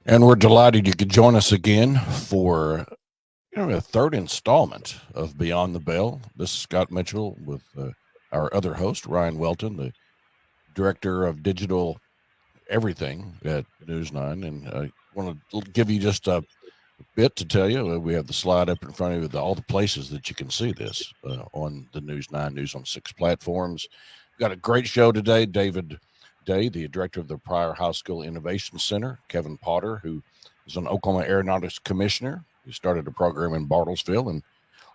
And we're delighted you could join us again for a third installment of Beyond the Bell. This is Scott Mitchell with our other host, Ryan Welton, the Director of Digital Everything at News 9. And I want to give you just a bit to tell you. We have the slide up in front of you with all the places that you can see this on the News 9 News on 6 platforms. We've got a great show today. David Day, the director of the Pryor High School Innovation Center, Kevin Potter, who is an Oklahoma Aeronautics Commissioner. He started a program in Bartlesville. And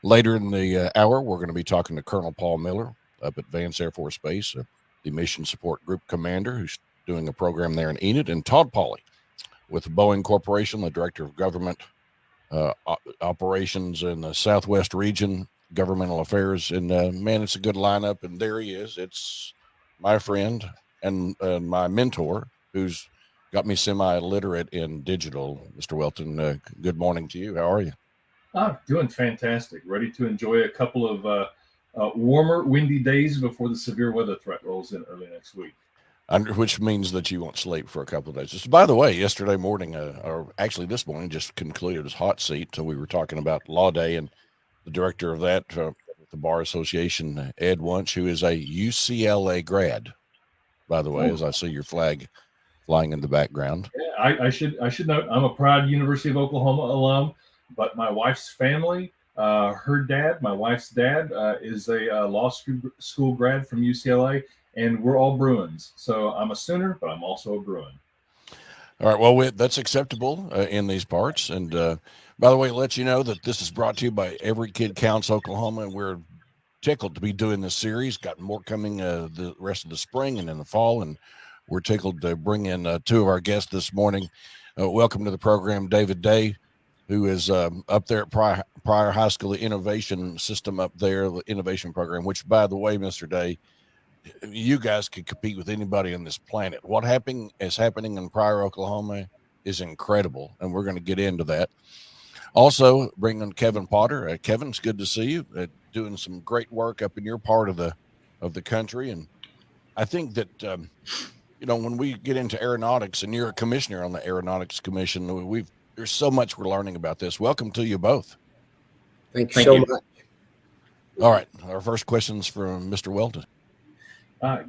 later in the hour, we're going to be talking to Colonel Paul Miller up at Vance Air Force Base, the Mission Support Group Commander, who's doing a program there in Enid, and Todd Pauley with Boeing Corporation, the Director of Government Operations in the Southwest Region, Governmental Affairs. And man, it's a good lineup. And there he is. It's my friend and my mentor, who's got me semi-literate in digital, Mr. Welton. Good morning to you. How are you? Doing fantastic. Ready to enjoy a couple of warmer, windy days before the severe weather threat rolls in early next week. Which means that you won't sleep for a couple of days. Just, by the way, yesterday morning, or actually this morning, just concluded his hot seat. So we were talking about Law Day, and the director of that, the Bar Association, Ed Wunsch, who is a UCLA grad, by the way, as I see your flag flying in the background. Yeah, I should note I'm a proud University of Oklahoma alum, but my wife's family, her dad, my wife's dad, is a law school grad from UCLA, and we're all Bruins. So I'm a Sooner, but I'm also a Bruin. All right, well, that's acceptable in these parts. And by the way, let you know that this is brought to you by Every Kid Counts Oklahoma, and we're tickled to be doing this series. Got more coming the rest of the spring and in the fall, and we're tickled to bring in two of our guests this morning. Welcome to the program, David Day, who is up there at Pryor High School, the innovation system up there, the innovation program, which, by the way, Mr. Day, you guys could compete with anybody on this planet. What is happening in Pryor, Oklahoma is incredible, and we're going to get into that. Also, bring on Kevin Potter. Kevin, it's good to see you. Doing some great work up in your part of the country. And I think that, when we get into aeronautics, and you're a commissioner on the Aeronautics Commission, there's so much we're learning about this. Welcome to you both. Thank you so much. All right. Our first question's from Mr. Welton.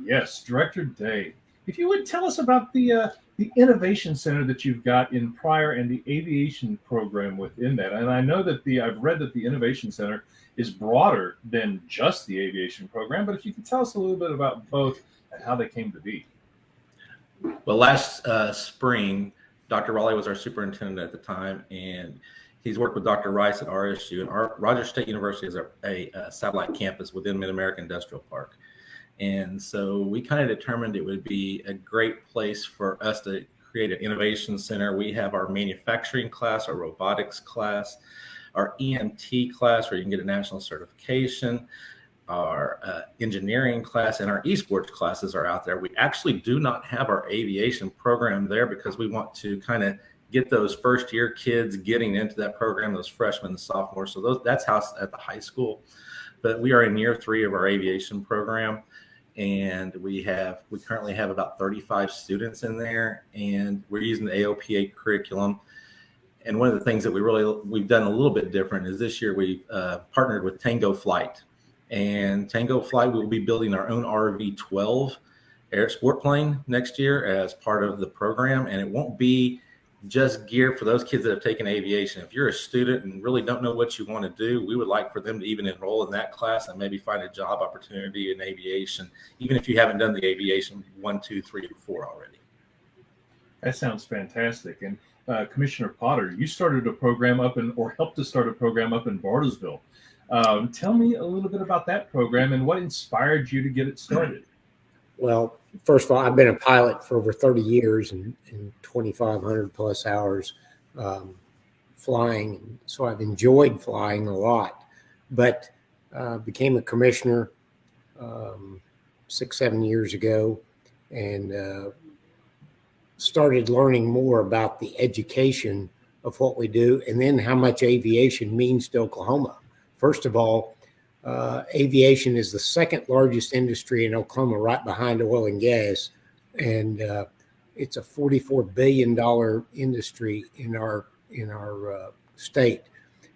Yes, Director Day. If you would tell us about the innovation center that you've got in Pryor and the aviation program within that. And I know that I've read that the innovation center is broader than just the aviation program, but if you could tell us a little bit about both and how they came to be. Well, last spring, Dr. Raleigh was our superintendent at the time, and he's worked with Dr. Rice at RSU, and Rogers State University is a satellite campus within Mid-America Industrial Park. And so we kind of determined it would be a great place for us to create an innovation center. We have our manufacturing class, our robotics class, our EMT class where you can get a national certification, our engineering class, and our esports classes are out there. We actually do not have our aviation program there because we want to kind of get those first year kids getting into that program, those freshmen and sophomores. So that's how at the high school. But we are in year 3 of our aviation program. And we currently have about 35 students in there, and we're using the AOPA curriculum. And one of the things that we've done a little bit different is this year we partnered with Tango Flight. And Tango Flight will be building our own RV-12 air sport plane next year as part of the program. And it won't be just geared for those kids that have taken aviation. If you're a student and really don't know what you want to do, we would like for them to even enroll in that class and maybe find a job opportunity in aviation, even if you haven't done the aviation 1, 2, 3, or 4 already. That sounds fantastic. And Commissioner Potter, you started a program helped to start a program up in Bartlesville. Tell me a little bit about that program and what inspired you to get it started. Well, first of all, I've been a pilot for over 30 years and 2,500 plus hours flying. So I've enjoyed flying a lot, but became a commissioner 6-7 years ago and started learning more about the education of what we do and then how much aviation means to Oklahoma. First of all, aviation is the second largest industry in Oklahoma, right behind oil and gas. And it's a $44 billion industry in our state.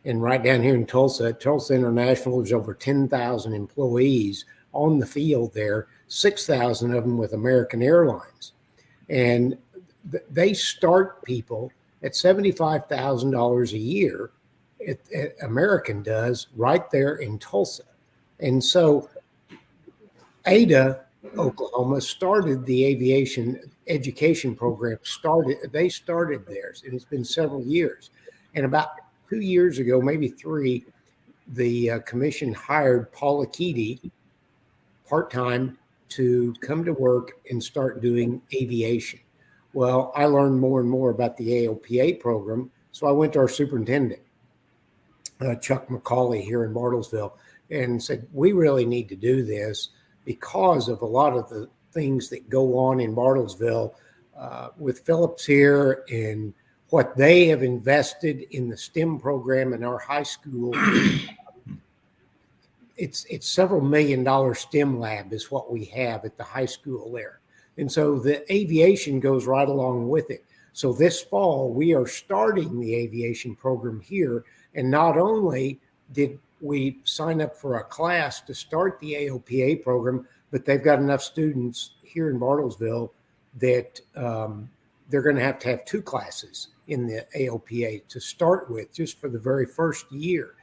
And right down here in Tulsa International, there's over 10,000 employees on the field there, 6,000 of them with American Airlines. And they start people at $75,000 a year. American does right there in Tulsa. And so Ada, Oklahoma started the aviation education program. They started theirs, and it's been several years. And about 2 years ago, maybe 3, the commission hired Paula Keedy part-time to come to work and start doing aviation. Well, I learned more and more about the AOPA program, so I went to our superintendent, Chuck McCauley here in Bartlesville, and said, we really need to do this because of a lot of the things that go on in Bartlesville with Phillips here and what they have invested in the STEM program in our high school. It's several $1 million STEM lab is what we have at the high school there. And so the aviation goes right along with it. So this fall, we are starting the aviation program here. And not only did we sign up for a class to start the AOPA program, but they've got enough students here in Bartlesville that they're going to have 2 classes in the AOPA to start with, just for the very first year.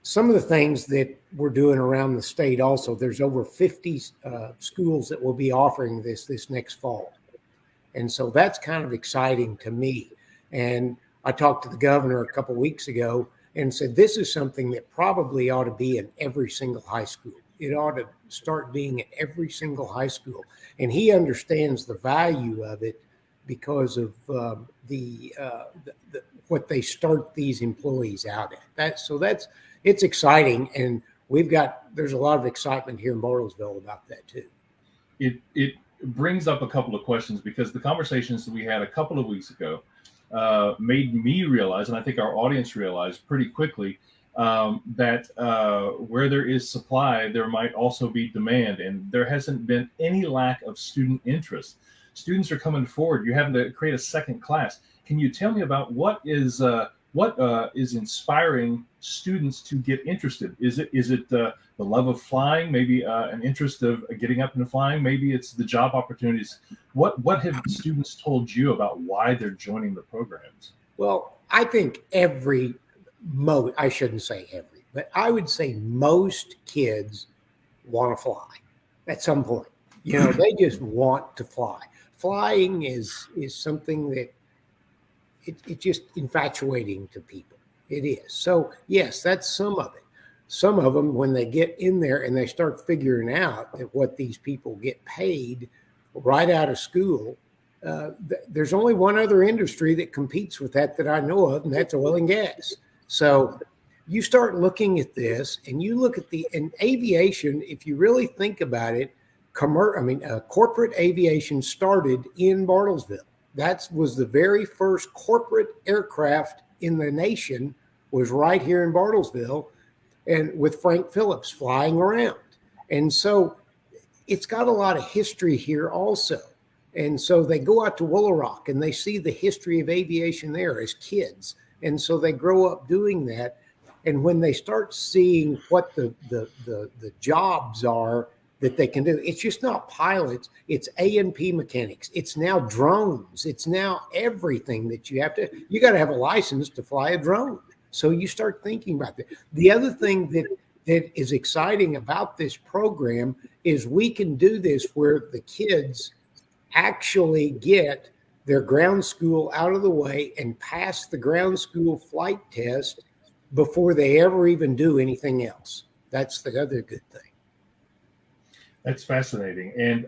Some of the things that we're doing around the state also, there's over 50 schools that will be offering this next fall. And so that's kind of exciting to me. And I talked to the governor a couple of weeks ago and said, this is something that probably ought to be in every single high school. It ought to start being at every single high school. And he understands the value of it because of what they start these employees out at. It's exciting, and there's a lot of excitement here in Bartlesville about that too. It brings up a couple of questions, because the conversations that we had a couple of weeks ago made me realize, and I think our audience realized pretty quickly, that where there is supply, there might also be demand, and there hasn't been any lack of student interest. Students are coming forward. You're having to create a second class. Can you tell me about what is inspiring students to get interested? Is it the love of flying? Maybe an interest of getting up and flying? Maybe it's the job opportunities. What have students told you about why they're joining the programs? Well, I think I shouldn't say every, but I would say most kids want to fly at some point. They just want to fly. Flying is something that it's just infatuating to people. It is. So yes, that's some of it. Some of them, when they get in there and they start figuring out that what these people get paid right out of school, there's only one other industry that competes with that I know of, and that's oil and gas. So you start looking at this, and you look at in aviation, if you really think about it, corporate aviation started in Bartlesville. That was the very first corporate aircraft in the nation, was right here in Bartlesville, and with Frank Phillips flying around. And so it's got a lot of history here also. And so they go out to Willow Rock and they see the history of aviation there as kids. And so they grow up doing that. And when they start seeing what the jobs are that they can do, it's just not pilots, it's A&P mechanics, it's now drones, it's now everything that you got to have a license to fly a drone. So you start thinking about that. The other thing that is exciting about this program is we can do this where the kids actually get their ground school out of the way and pass the ground school flight test before they ever even do anything else. That's the other good thing. That's fascinating. And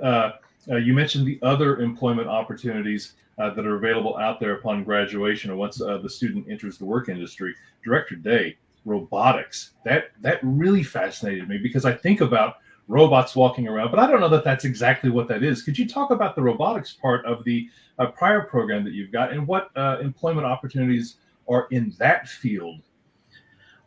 you mentioned the other employment opportunities that are available out there upon graduation or once the student enters the work industry. Director Day, robotics. That really fascinated me, because I think about robots walking around, but I don't know that that's exactly what that is. Could you talk about the robotics part of the Pryor program that you've got, and what employment opportunities are in that field?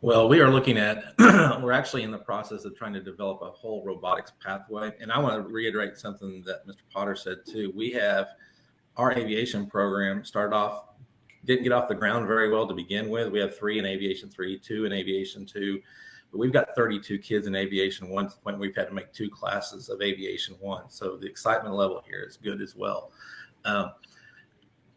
Well, we are looking at, we're actually in the process of trying to develop a whole robotics pathway. And I want to reiterate something that Mr. Potter said too. We have our aviation program didn't get off the ground very well to begin with. We have 3 in Aviation 3, 2 in Aviation 2, but we've got 32 kids in Aviation 1 to the point we've had to make 2 classes of Aviation 1. So the excitement level here is good as well.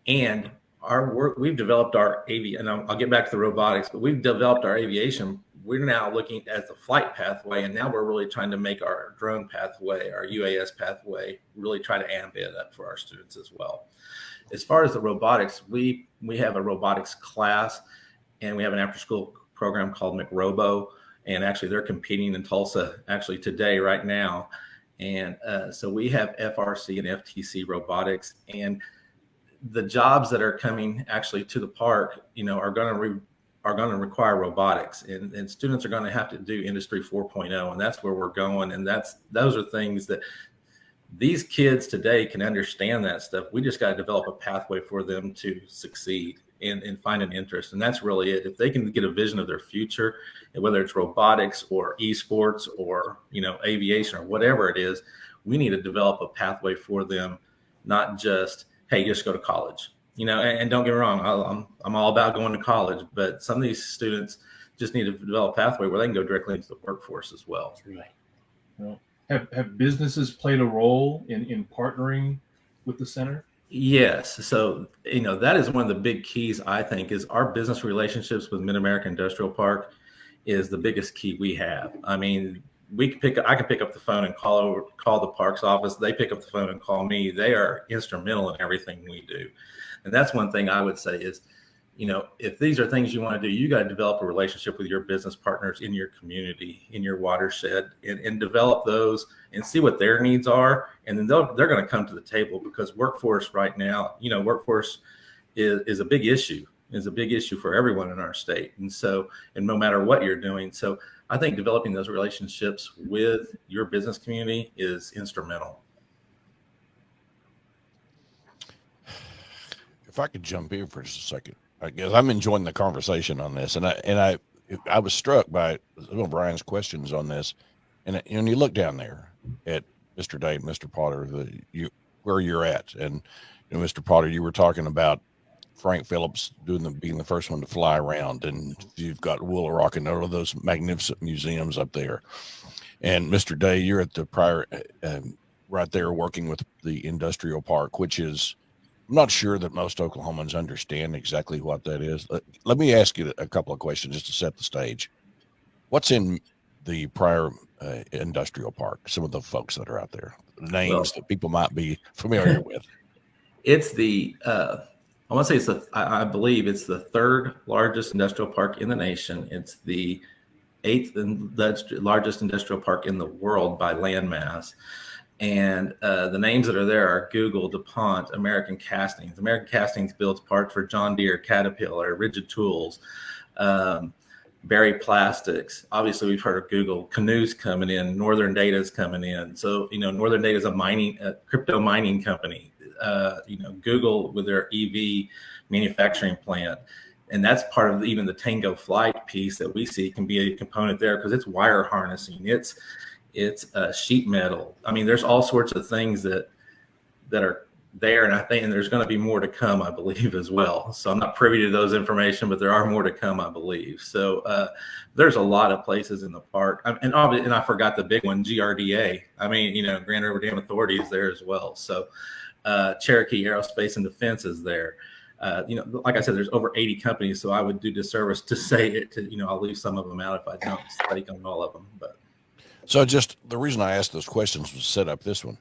And our work, we've developed our and I'll get back to the robotics, but we've developed our aviation. We're now looking at the flight pathway, and now we're really trying to make our drone pathway, our UAS pathway, really try to amp it up for our students as well. As far as the robotics, we have a robotics class, and we have an after-school program called McRobo, and actually they're competing in Tulsa actually today, right now. And so we have FRC and FTC robotics, and the jobs that are coming actually to the park, are going to require robotics, and students are going to have to do Industry 4.0, and that's where we're going. And those are things that these kids today can understand that stuff. We just got to develop a pathway for them to succeed and find an interest. And that's really it. If they can get a vision of their future, and whether it's robotics or esports or, aviation or whatever it is, we need to develop a pathway for them, not just, hey, just go to college. And don't get me wrong, I'm all about going to college, but some of these students just need to develop a pathway where they can go directly into the workforce as well. Right. Well, have businesses played a role in partnering with the center? Yes. So, that is one of the big keys, I think, is our business relationships with Mid-America Industrial Park is the biggest key we have. I mean, I can pick up the phone and call the parks office. They pick up the phone and call me. They are instrumental in everything we do. And that's one thing I would say is, if these are things you want to do, you got to develop a relationship with your business partners in your community, in your watershed, and develop those and see what their needs are. And then they're going to come to the table, because workforce right now, workforce is a big issue, for everyone in our state. And no matter what you're doing. So I think developing those relationships with your business community is instrumental. If I could jump in for just a second, I guess I'm enjoying the conversation on this, and I was struck by some of Brian's questions on this, and you look down there at Mr. Day, Mr. Potter, where you're at, and Mr. Potter, you were talking about Frank Phillips being the first one to fly around, and you've got Willow Rock and all of those magnificent museums up there, and Mr. Day, you're at the Pryor, right there working with the industrial park, which is. I'm not sure that most Oklahomans understand exactly what that is. Let me ask you a couple of questions just to set the stage. What's in the Pryor Industrial Park? Some of the folks that are out there, names that people might be familiar with. It's I want to say I believe it's the 3rd largest industrial park in the nation. It's the 8th largest industrial park in the world by land mass. And the names that are there are Google, DuPont, American Castings. American Castings builds parts for John Deere, Caterpillar, Rigid Tools, Berry Plastics. Obviously, we've heard of Google. Canoe's coming in. Northern Data's coming in. So, Northern Data is a crypto mining company. Google with their EV manufacturing plant. And that's part of even the Tango Flight piece that we see can be a component there, because it's wire harnessing. It's sheet metal. I mean, there's all sorts of things that are there, and I think there's going to be more to come, I believe, as well. So I'm not privy to those information, but there are more to come, I believe. So there's a lot of places in the park, and I forgot the big one, GRDA. I mean, Grand River Dam Authority is there as well. So Cherokee Aerospace and Defense is there. Like I said, there's over 80 companies, so I would do disservice to say it. I'll leave some of them out if I don't speak on all of them, but. So just the reason I asked those questions was to set up this one.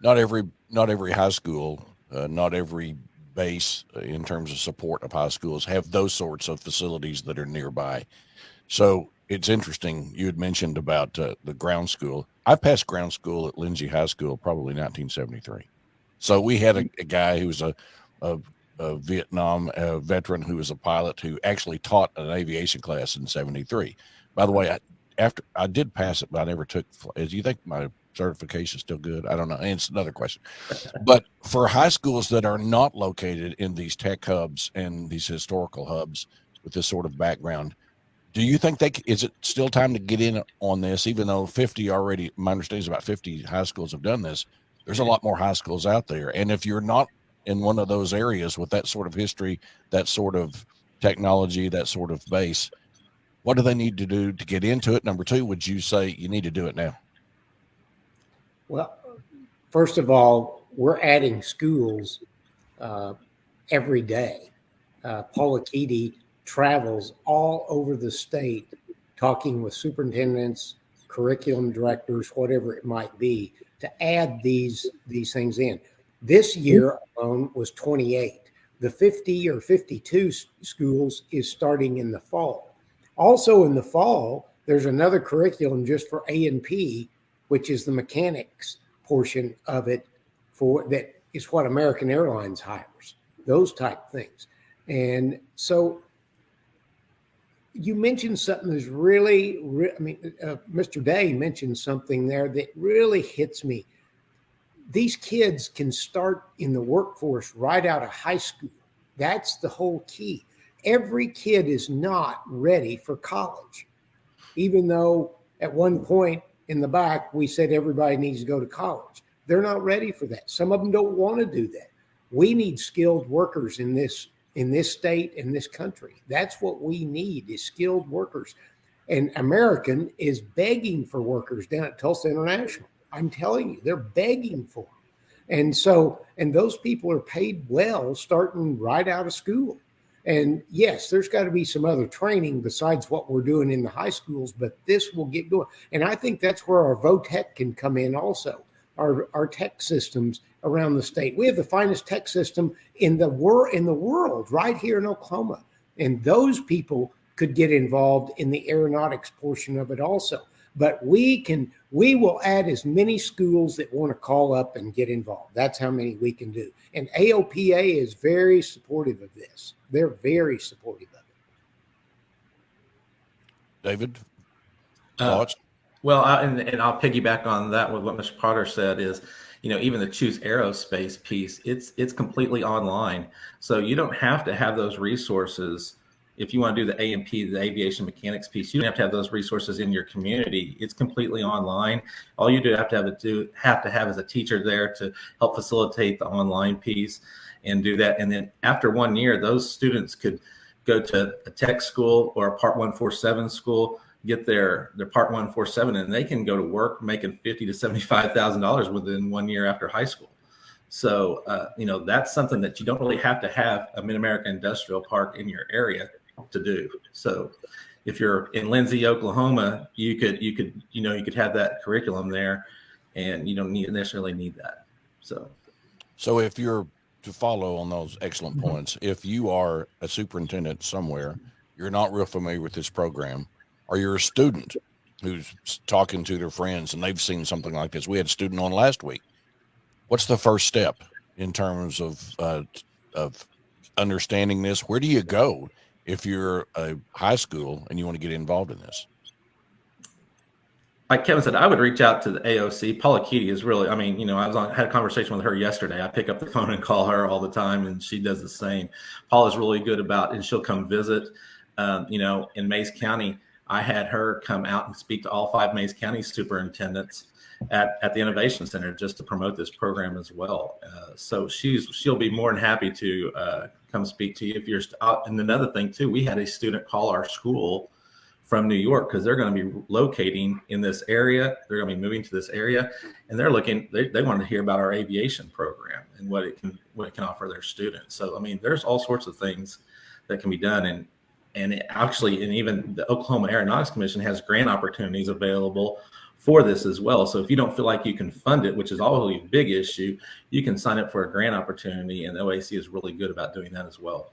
Not every high school, not every base in terms of support of high schools have those sorts of facilities that are nearby. So it's interesting. You had mentioned about the ground school. I passed ground school at Lindsay High School, probably 1973. So we had a guy who was a Vietnam veteran who was a pilot who actually taught an aviation class in 73. By the way, after I did pass it, but I never took. Do you think my certification is still good? I don't know. And it's another question. But for high schools that are not located in these tech hubs and these historical hubs with this sort of background, do you think is it still time to get in on this? Even though 50 already, my understanding is about 50 high schools have done this. There's a lot more high schools out there, and if you're not in one of those areas with that sort of history, that sort of technology, that sort of base, what do they need to do to get into it? Number two, would you say you need to do it now? Well, first of all, we're adding schools every day. Paula Keaty travels all over the state talking with superintendents, curriculum directors, whatever it might be, to add these things in. This year alone was 28. The 50 or 52 schools is starting in the fall. Also in the fall, there's another curriculum just for A&P, which is the mechanics portion of it, for that is what American Airlines hires, those type things. And so you mentioned something that's really, Mr. Day mentioned something there that really hits me. These kids can start in the workforce right out of high school. That's the whole key. Every kid is not ready for college, even though at one point in the back, we said everybody needs to go to college. They're not ready for that. Some of them don't want to do that. We need skilled workers in this state, in this country. That's what we need, is skilled workers. And American is begging for workers down at Tulsa International. I'm telling you, they're begging for them. And those people are paid well starting right out of school. And yes, there's got to be some other training besides what we're doing in the high schools, but this will get going. And I think that's where our VOTEC can come in also, our tech systems around the state. We have the finest tech system in the world right here in Oklahoma. And those people could get involved in the aeronautics portion of it also. But we will add as many schools that want to call up and get involved. That's how many we can do. And AOPA is very supportive of this. They're very supportive of it. David, thoughts? Well, and I'll piggyback on that with what Mr. Potter said is, even the Choose Aerospace piece, it's completely online. So you don't have to have those resources. If you want to do the A&P, the aviation mechanics piece, you don't have to have those resources in your community. It's completely online. All you have to have is a teacher there to help facilitate the online piece and do that. And then after 1 year, those students could go to a tech school or a Part 147 school, get their Part 147, and they can go to work making $50,000 to $75,000 within 1 year after high school. So, that's something that you don't really have to have a Mid-America Industrial Park in your area to do. So if you're in Lindsay, Oklahoma, you could have that curriculum there, and you don't necessarily need that. So if you're to follow on those excellent points, if you are a superintendent somewhere, you're not real familiar with this program, or you're a student who's talking to their friends and they've seen something like this. We had a student on last week. What's the first step in terms of understanding this? Where do you go if you're a high school and you want to get involved in this? Like Kevin said, I would reach out to the AOC. Paula Keaty is really, had a conversation with her yesterday. I pick up the phone and call her all the time, and she does the same. Paula's really good about, and she'll come visit. In Mays County, I had her come out and speak to all 5 Mays County superintendents at the Innovation Center just to promote this program as well. So she'll be more than happy to come speak to you if you're. And another thing too, we had a student call our school from New York because they're going to be locating in this area. They're going to be moving to this area, and they're looking. They wanted to hear about our aviation program and what it can offer their students. So there's all sorts of things that can be done, and even the Oklahoma Aeronautics Commission has grant opportunities available for this as well. So if you don't feel like you can fund it, which is always a big issue, you can sign up for a grant opportunity, and the OAC is really good about doing that as well.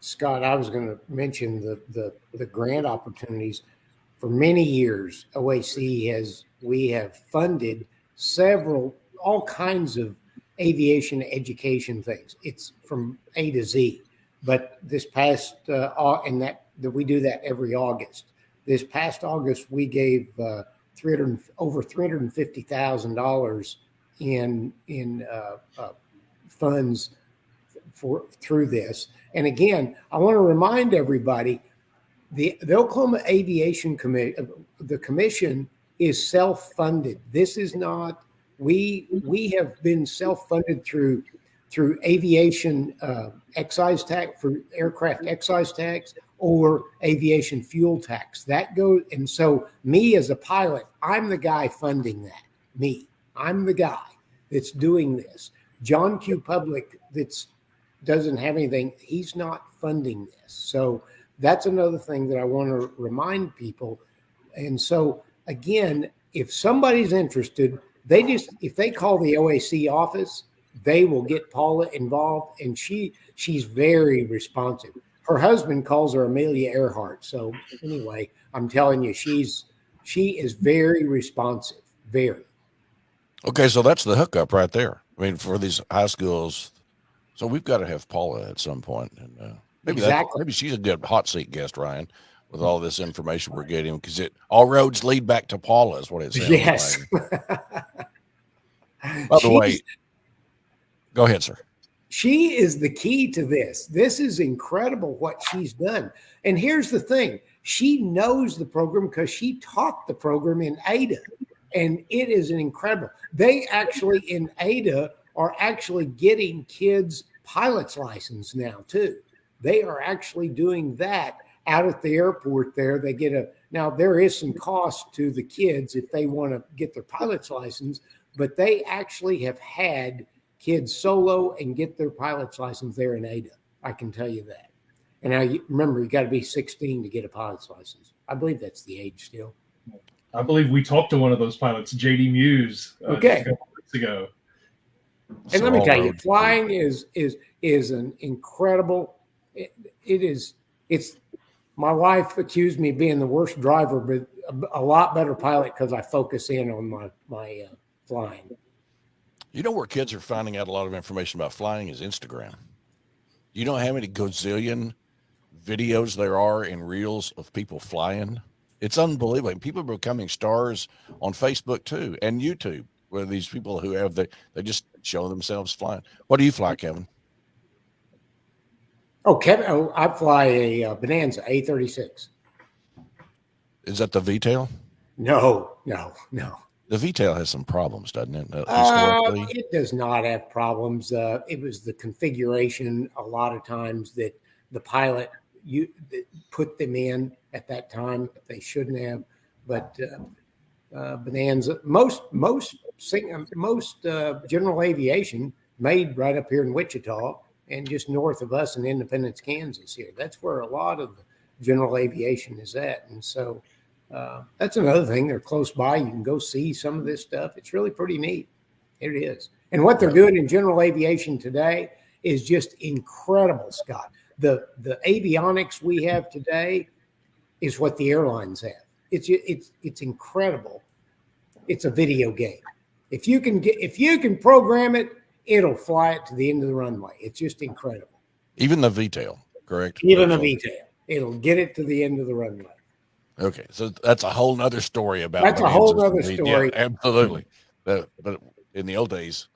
Scott, I was going to mention the grant opportunities. For many years, OAC we have funded all kinds of aviation education things. It's from A to Z. But this past, and that we do that every August. This past August, we gave over $350,000 in funds through this. And again, I want to remind everybody, the Oklahoma Aviation Commission, the commission is self-funded. This is not, we have been self-funded through through aviation excise tax, for aircraft excise tax, or aviation fuel tax. That goes, and so me as a pilot, I'm the guy funding that. I'm the guy that's doing this. John Q. Public doesn't have anything. He's not funding this. So that's another thing that I want to remind people. And so again, if somebody's interested, if they call the OAC office, they will get Paula involved, and she's very responsive. Her husband calls her Amelia Earhart. So anyway, I'm telling you, she is very responsive. Very. Okay, so that's the hookup right there. I mean, for these high schools, so we've got to have Paula at some point, and maybe she's a good hot seat guest, Ryan, with all this information we're getting, because all roads lead back to Paula, is what it sounds yes. like. By the way, go ahead, sir. She is the key to this. This is incredible what she's done. And here's the thing. She knows the program because she taught the program in Ada. And it is an incredible. They actually in Ada are actually getting kids pilot's license now too. They are actually doing that out at the airport there. Now there is some cost to the kids if they want to get their pilot's license, but they actually have had kids solo and get their pilot's license there in Ada. I can tell you that. And now remember, you got to be 16 to get a pilot's license. I believe that's the age still. I believe we talked to one of those pilots, JD Muse, a couple weeks ago. And let me tell you, flying is an incredible. It's. My wife accused me of being the worst driver, but a lot better pilot because I focus in on my flying. You know where kids are finding out a lot of information about flying is Instagram. You know how many gazillion videos there are in reels of people flying? It's unbelievable. People are becoming stars on Facebook too, and YouTube, where these people who have they just show themselves flying. What do you fly, Kevin? Oh, Kevin, I fly a Bonanza A36. Is that the V-tail? No. The V-tail has some problems, doesn't it? It does not have problems. It was the configuration a lot of times that the pilot that put them in at that time. They shouldn't have. But Bonanza, most general aviation made right up here in Wichita and just north of us in Independence, Kansas here. That's where a lot of general aviation is at. And so that's another thing. They're close by. You can go see some of this stuff. It's really pretty neat. It is. And what they're doing in general aviation today is just incredible, Scott. The avionics we have today is what the airlines have. It's incredible. It's a video game. If you can program it, it'll fly it to the end of the runway. It's just incredible. Even the V-tail, correct? Even the V-tail. It'll get it to the end of the runway. Okay, so that's a whole nother story about. That's a whole other story. Yeah, absolutely. But in the old days,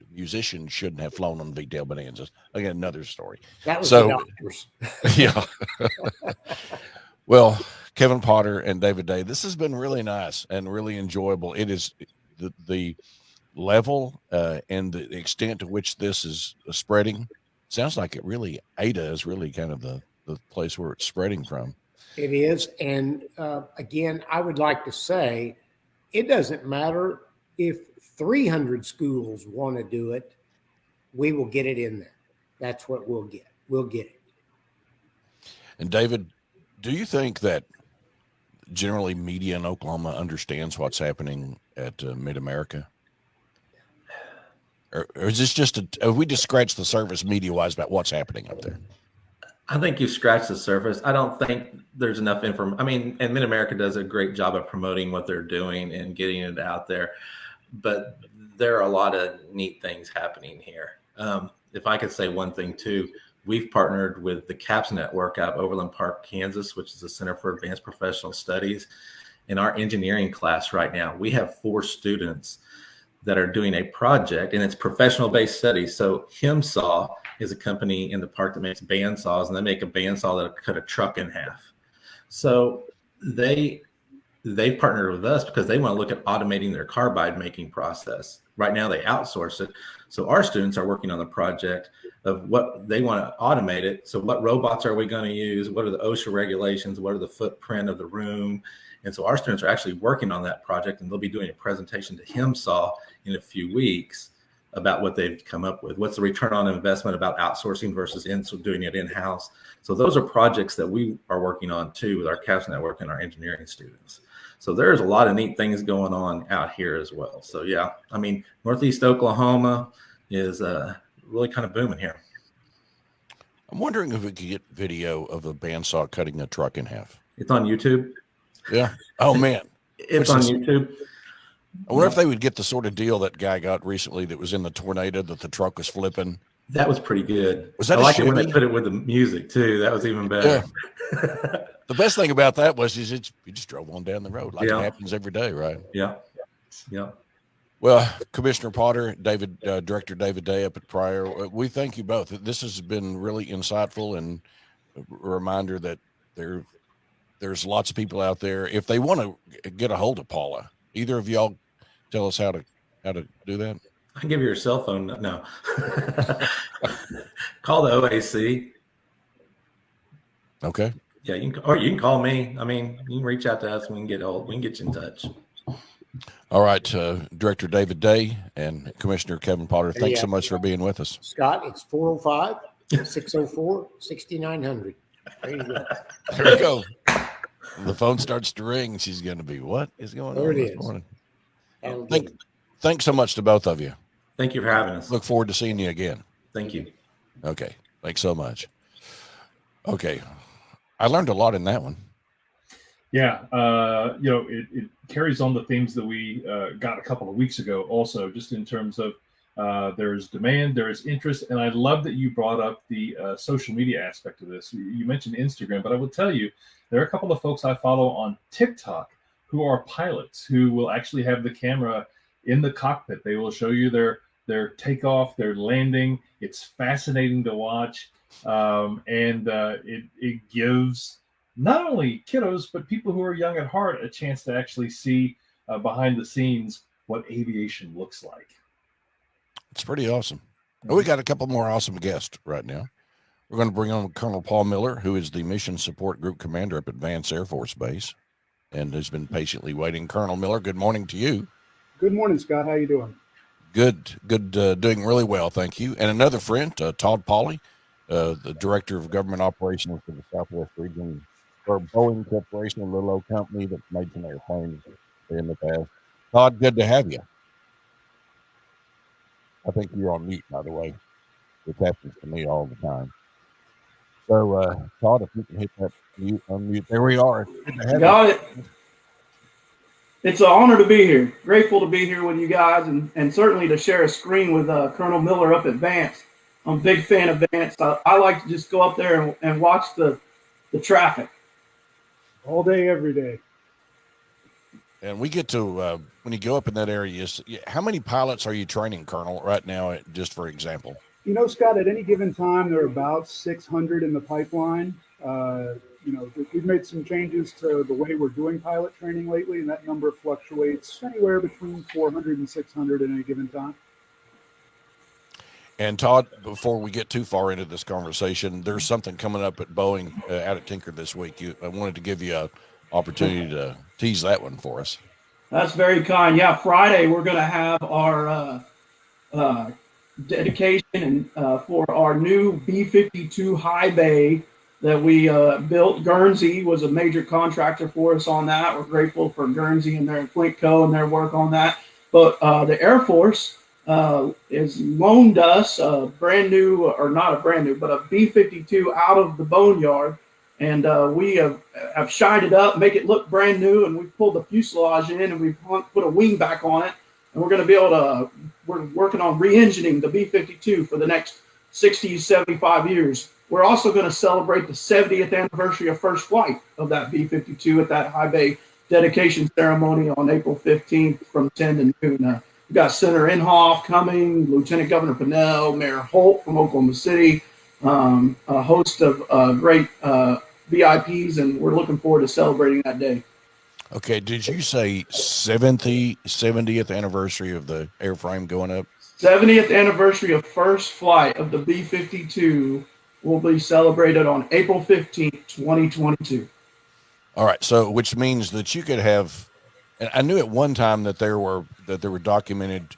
musicians shouldn't have flown on V-tail Bonanzas. Again, another story. That was the doctors. Yeah. Well, Kevin Potter and David Day, this has been really nice and really enjoyable. It is the level and the extent to which this is spreading. Sounds like Ada is really kind of the place where it's spreading from. It is. And again, I would like to say it doesn't matter if 300 schools want to do it, we will get it in there. That's what we'll get. We'll get it. And David, do you think that generally media in Oklahoma understands what's happening at Mid-America? Or is this have we just scratched the surface media-wise about what's happening up there? I think you scratched the surface. I don't think there's enough information. I mean, and Mid-America does a great job of promoting what they're doing and getting it out there. But there are a lot of neat things happening here. If I could say one thing too, we've partnered with the CAPS Network out of Overland Park, Kansas, which is the Center for Advanced Professional Studies. In our engineering class right now, we have 4 students that are doing a project, and it's professional-based studies. So HimSaw is a company in the park that makes bandsaws, and they make a bandsaw that'll cut a truck in half. So they partnered with us because they want to look at automating their carbide making process. Right now they outsource it. So our students are working on the project of what they want to automate it. So what robots are we going to use? What are the OSHA regulations? What are the footprint of the room? And so our students are actually working on that project, and they'll be doing a presentation to HIMSA in a few weeks about what they've come up with. What's the return on investment about outsourcing versus doing it in-house? So those are projects that we are working on too with our CAS network and our engineering students. So there's a lot of neat things going on out here as well. So yeah, I mean, Northeast Oklahoma is really kind of booming here. I'm wondering if we could get video of a bandsaw cutting a truck in half. It's on YouTube. Yeah. Oh man. It's on YouTube. I wonder if they would get the sort of deal that guy got recently that was in the tornado that the truck was flipping. That was pretty good. Was that I a like it when Chevy? they put it with the music too. That was even better. Yeah. The best thing about that was you just drove on down the road like it happens every day, right? Yeah. Yeah. Well, Commissioner Potter, Director David Day up at Pryor, we thank you both. This has been really insightful and a reminder that there's lots of people out there. If they want to get a hold of Paula, either of y'all tell us how to do that. I can give you your cell phone. No. Call the OAC. Okay. Yeah, you can call me. I mean, you can reach out to us. We can get you in touch. All right, Director David Day and Commissioner Kevin Potter, thanks so much for being with us. Scott, it's 405-604-6900. There you go. There you go. When the phone starts to ring, she's going to be, what is going on this morning? Thanks so much to both of you. Thank you for having us. Look forward to seeing you again. Thank you. Okay. Thanks so much. Okay. I learned a lot in that one. Yeah. It carries on the themes that we got a couple of weeks ago also, just in terms of there's demand, there is interest. And I love that you brought up the social media aspect of this. You mentioned Instagram, but I will tell you, there are a couple of folks I follow on TikTok who are pilots who will actually have the camera in the cockpit. They will show you their takeoff, their landing. It's fascinating to watch. It gives not only kiddos, but people who are young at heart a chance to actually see behind the scenes what aviation looks like. It's pretty awesome. Oh, we got a couple more awesome guests right now. We're going to bring on Colonel Paul Miller, who is the Mission Support Group Commander up at Vance Air Force Base and has been patiently waiting. Colonel Miller, good morning to you. Good morning, Scott. How you doing? Good, doing really well, thank you. And another friend, Todd Pauley, the Director of Government Operations for the Southwest region for Boeing Corporation, a little old company that's made some airplanes in the past. Todd, good to have you. I think you're on mute, by the way. It happens to me all the time. So, Todd, if you can hit that mute, unmute. There we are. Good to have Got it. It's an honor to be here. Grateful to be here with you guys and certainly to share a screen with Colonel Miller up at Vance. I'm a big fan of Vance. I like to just go up there and watch the traffic. All day, every day. And we get to, when you go up in that area, how many pilots are you training, Colonel, right now, just for example? You know, Scott, at any given time, there are about 600 in the pipeline. We've made some changes to the way we're doing pilot training lately, and that number fluctuates anywhere between 400 and 600 at any given time. And Todd, before we get too far into this conversation, there's something coming up at Boeing out at Tinker this week. I wanted to give you an opportunity to tease that one for us. That's very kind. Yeah, Friday we're going to have our dedication for our new B-52 high bay that we built. Guernsey was a major contractor for us on that. We're grateful for Guernsey and their Flintco and their work on that. But the Air Force has loaned us a brand new, or not a brand new, but a B-52 out of the boneyard. And we have shined it up, make it look brand new, and we've pulled the fuselage in and we've put a wing back on it. And we're going to be able to, we're working on re-engineering the B-52 for the next 60, 75 years. We're also going to celebrate the 70th anniversary of first flight of that B-52 at that high bay dedication ceremony on April 15th from 10 to noon. We've got Senator Inhofe coming, Lieutenant Governor Pinnell, Mayor Holt from Oklahoma City, a host of great VIPs, and we're looking forward to celebrating that day. Okay, did you say 70th anniversary of the airframe going up? 70th anniversary of first flight of the B-52 will be celebrated on April 15th, 2022. All right. So, which means that you could have, and I knew at one time that there were documented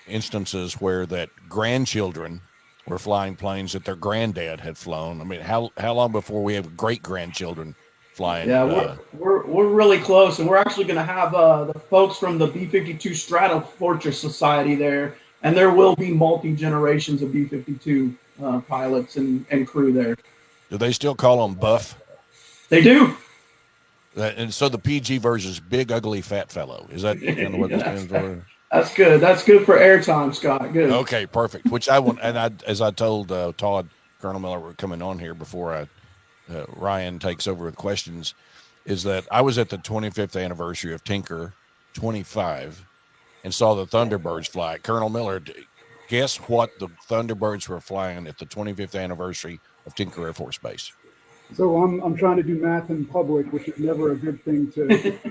instances where that grandchildren were flying planes that their granddad had flown. I mean, how long before we have great grandchildren flying? Yeah, we're really close, and we're actually going to have the folks from the B-52 Strata Fortress Society there, and there will be multi-generations of B-52 pilots and crew there. Do they still call them buff? They do. And so the PG version is big, ugly, fat fellow. Is that kind of what that stands for? That's good. That's good for airtime, Scott. Good. Okay, perfect. Which I want, and as I told Todd, Colonel Miller, we're coming on here before Ryan takes over with questions, is that I was at the 25th anniversary of Tinker 25 and saw the Thunderbirds fly. Colonel Miller, guess what the Thunderbirds were flying at the 25th anniversary of Tinker Air Force Base? So I'm trying to do math in public, which is never a good thing to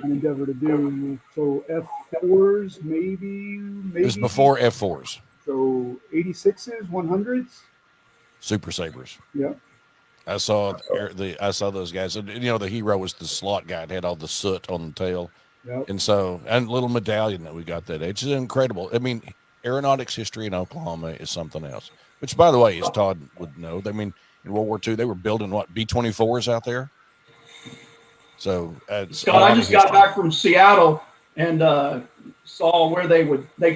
endeavor to do. So F4s, maybe. It was before F4s. So 86s, 100s. Super Sabres. Yeah. I saw those guys, and the hero was the slot guy. It had all the soot on the tail, Yep. and little medallion that we got that age is incredible. I mean, aeronautics history in Oklahoma is something else. Which, by the way, as Todd would know, I mean, in World War II, they were building B-24s out there. So, Scott, I just got back from Seattle and saw where they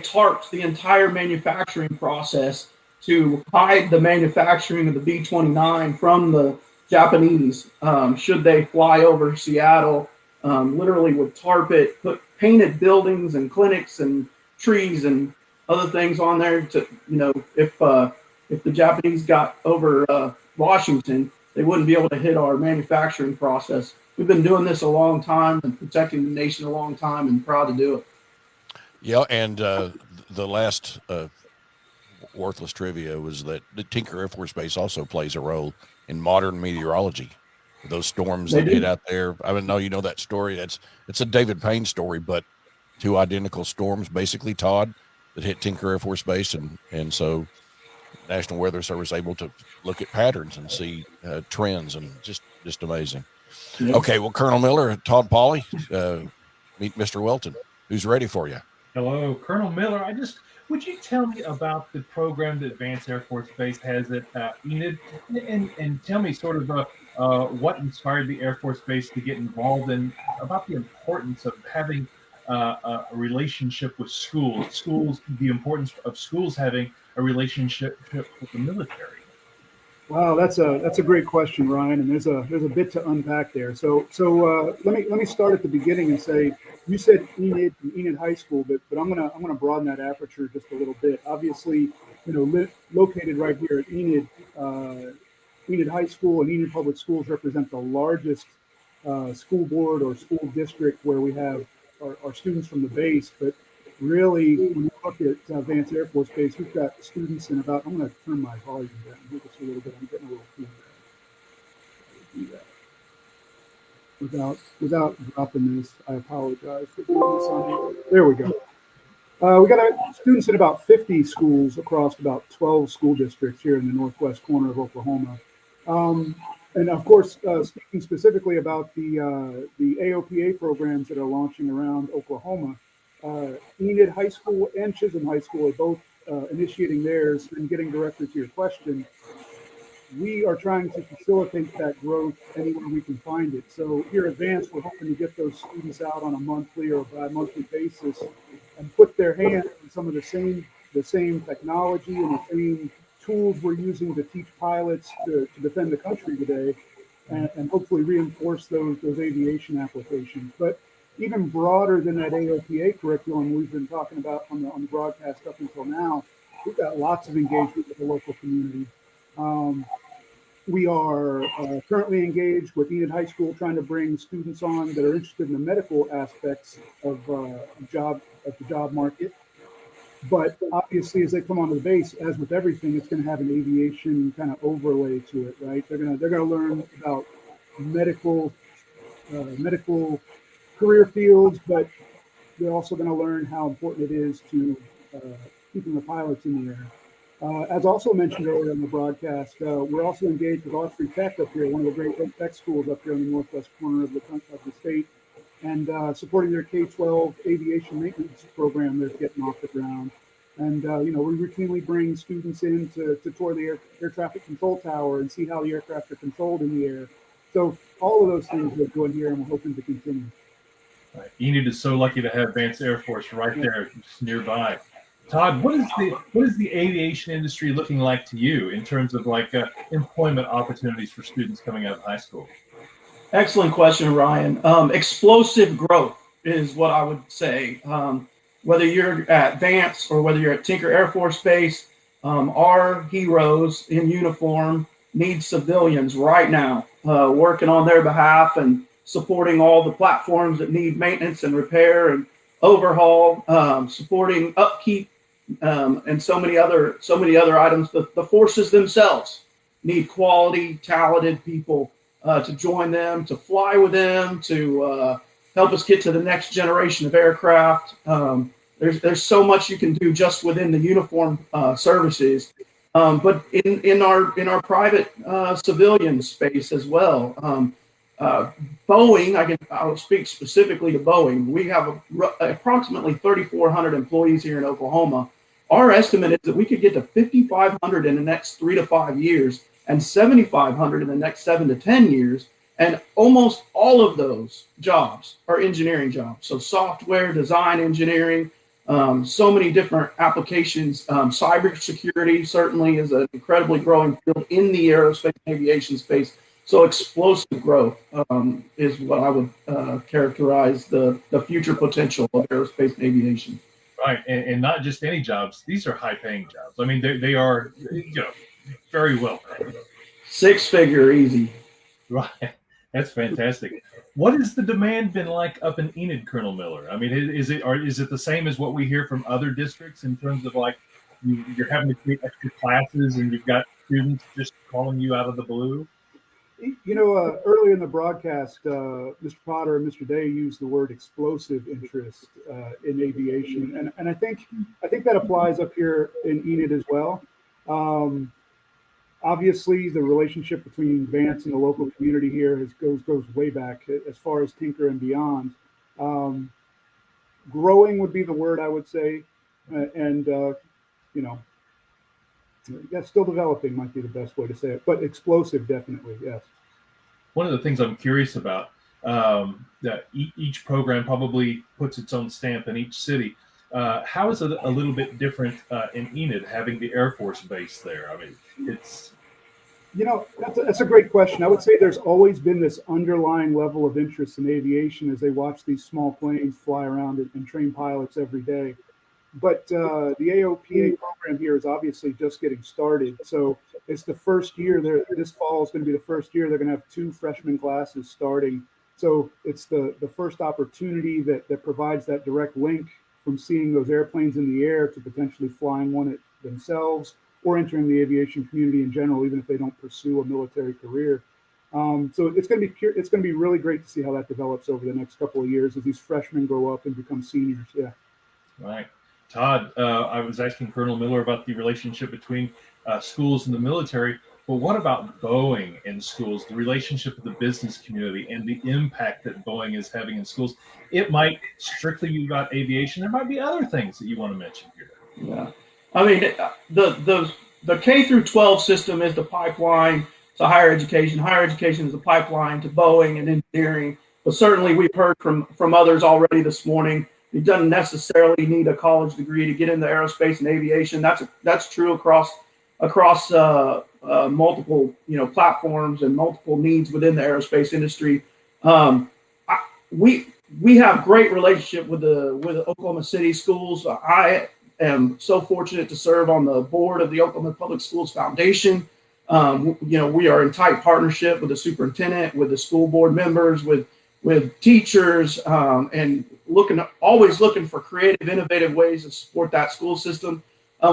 tarped the entire manufacturing process to hide the manufacturing of the B-29 from the Japanese. Should they fly over Seattle, literally would tarp it, put painted buildings and clinics and trees and other things on there to, if the Japanese got over Washington, they wouldn't be able to hit our manufacturing process. We've been doing this a long time and protecting the nation a long time, and proud to do it. Yeah, and the last worthless trivia was that the Tinker Air Force Base also plays a role in modern meteorology. Those storms that hit out there. I don't know, you know that story. It's a David Payne story, but two identical storms, basically, Todd, that hit Tinker Air Force Base, and so National Weather Service able to look at patterns and see trends, and just amazing. Yep. Okay, well, Colonel Miller, Todd Pauley, meet Mr. Welton, who's ready for you. Hello, Colonel Miller. Would you tell me about the program that Vance Air Force Base has at Enid, and tell me sort of what inspired the Air Force Base to get involved in, about the importance of having a relationship with schools, the importance of schools having a relationship with the military. Wow, that's a great question, Ryan, and there's a bit to unpack there. So let me start at the beginning and say, you said Enid High School, but I'm gonna broaden that aperture just a little bit. Obviously, located right here at Enid, Enid High School and Enid Public Schools represent the largest school board or school district where we have our students from the base. But really, when you look at Vance Air Force Base, we've got students in about, I'm going to turn my volume down here just a little bit. I'm getting a little feedback. Do that without dropping this. I apologize for doing this on here. There we go. We got students in about 50 schools across about 12 school districts here in the northwest corner of Oklahoma. And of course, speaking specifically about the AOPA programs that are launching around Oklahoma, Enid High School and Chisholm High School are both initiating theirs. And getting directly to your question, we are trying to facilitate that growth anywhere we can find it. So here at Vance, we're hoping to get those students out on a monthly or bi-monthly basis and put their hands on some of the same technology and the same tools we're using to teach pilots to defend the country today, and hopefully reinforce those aviation applications. But even broader than that AOPA curriculum we've been talking about on the broadcast up until now, we've got lots of engagement with the local community. We are currently engaged with Enid High School, trying to bring students on that are interested in the medical aspects of the job market. But obviously, as they come onto the base, as with everything, it's going to have an aviation kind of overlay to it, right? They're going to learn about medical career fields, but they're also going to learn how important it is to keeping the pilots in the air. As also mentioned earlier in the broadcast, we're also engaged with Osprey Tech up here, one of the great tech schools up here in the northwest corner of the state, and supporting their K-12 aviation maintenance program that's getting off the ground. And, we routinely bring students in to tour the air traffic control tower and see how the aircraft are controlled in the air. So all of those things we're doing here, and we're hoping to continue. Right. Enid is so lucky to have Vance Air Force right there just nearby. Todd, what is the aviation industry looking like to you in terms of employment opportunities for students coming out of high school? Excellent question, Ryan. Explosive growth is what I would say. Whether you're at Vance or whether you're at Tinker Air Force Base, our heroes in uniform need civilians right now, working on their behalf and supporting all the platforms that need maintenance and repair and overhaul, supporting upkeep, and so many other items. The forces themselves need quality, talented people to join them, to fly with them, to help us get to the next generation of aircraft. There's so much you can do just within the uniform services, but in our private civilian space as well. Boeing, I'll speak specifically to Boeing. We have approximately 3,400 employees here in Oklahoma. Our estimate is that we could get to 5,500 in the next 3 to 5 years and 7,500 in the next 7 to 10 years. And almost all of those jobs are engineering jobs. So software, design, engineering, so many different applications. Cybersecurity certainly is an incredibly growing field in the aerospace and aviation space. So explosive growth is what I would characterize the future potential of aerospace and aviation. Right, and not just any jobs. These are high-paying jobs. I mean, they are, very well paid. 6-figure easy. Right, that's fantastic. What has the demand been like up in Enid, Colonel Miller? I mean, is it the same as what we hear from other districts in terms of you're having to create extra classes and you've got students just calling you out of the blue? Early in the broadcast, Mr. Potter and Mr. Day used the word explosive interest in aviation, and I think that applies up here in Enid as well. Obviously, the relationship between Vance and the local community here goes way back as far as Tinker and beyond. Growing would be the word I would say, and still developing might be the best way to say it, but explosive, definitely, yes. One of the things I'm curious about, that each program probably puts its own stamp in each city. How is it a little bit different in Enid, having the Air Force Base there? I mean, it's... that's a great question. I would say there's always been this underlying level of interest in aviation as they watch these small planes fly around and train pilots every day. But the AOPA program here is obviously just getting started. So it's the first year. This fall is going to be the first year they're going to have 2 freshman classes starting. So it's the first opportunity that provides that direct link from seeing those airplanes in the air to potentially flying one themselves or entering the aviation community in general, even if they don't pursue a military career. So it's going to be really great to see how that develops over the next couple of years as these freshmen grow up and become seniors. Yeah. Right. Todd, I was asking Colonel Miller about the relationship between schools and the military, but what about Boeing and schools, the relationship with the business community and the impact that Boeing is having in schools? It might strictly be about aviation. There might be other things that you want to mention here. Yeah. I mean, the K through 12 system is the pipeline to higher education. Higher education is the pipeline to Boeing and engineering. But certainly we've heard from others already this morning. You doesn't necessarily need a college degree to get into aerospace and aviation. That's true across multiple platforms and multiple needs within the aerospace industry. We have great relationship with the Oklahoma City schools. I am so fortunate to serve on the board of the Oklahoma Public Schools Foundation. We are in tight partnership with the superintendent, with the school board members, with teachers, and always looking for creative, innovative ways to support that school system.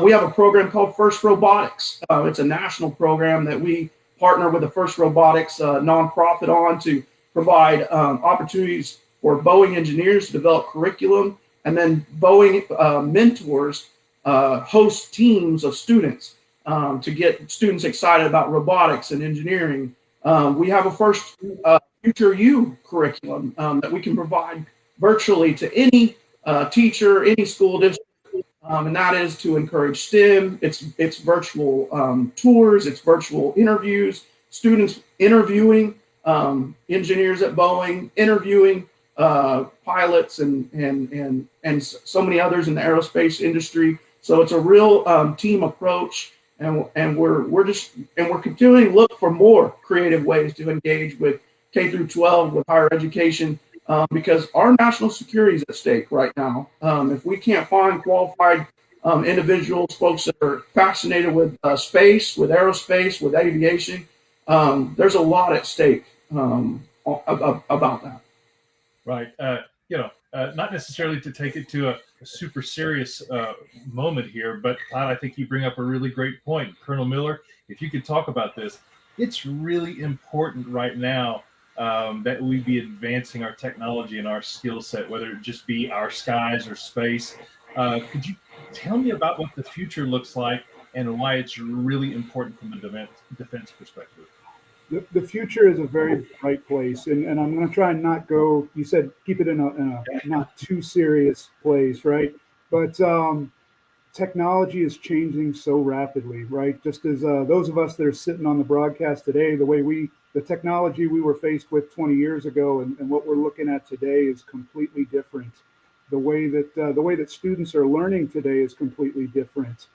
We have a program called First Robotics. It's a national program that we partner with the First Robotics nonprofit on to provide opportunities for Boeing engineers to develop curriculum, and then Boeing mentors host teams of students to get students excited about robotics and engineering. We have a first Future You curriculum that we can provide virtually to any teacher, any school district, and that is to encourage STEM. It's virtual tours, it's virtual interviews, students interviewing engineers at Boeing, interviewing pilots and so many others in the aerospace industry. So it's a real team approach, and we're continuing to look for more creative ways to engage with K through 12, with higher education, because our national security is at stake right now. If we can't find qualified individuals, folks that are fascinated with space, with aerospace, with aviation, there's a lot at stake about that. Right. Not necessarily to take it to a super serious moment here, but Todd, I think you bring up a really great point. Colonel Miller, if you could talk about this, it's really important right now that we be advancing our technology and our skill set, whether it just be our skies or space. Could you tell me about what the future looks like and why it's really important from a defense perspective? The future is a very bright place, and I'm going to try and not go. You said keep it in a not too serious place, right? But technology is changing so rapidly, right? Just as those of us that are sitting on the broadcast today, the technology we were faced with 20 years ago and what we're looking at today is completely different. The way that students are learning today is completely different,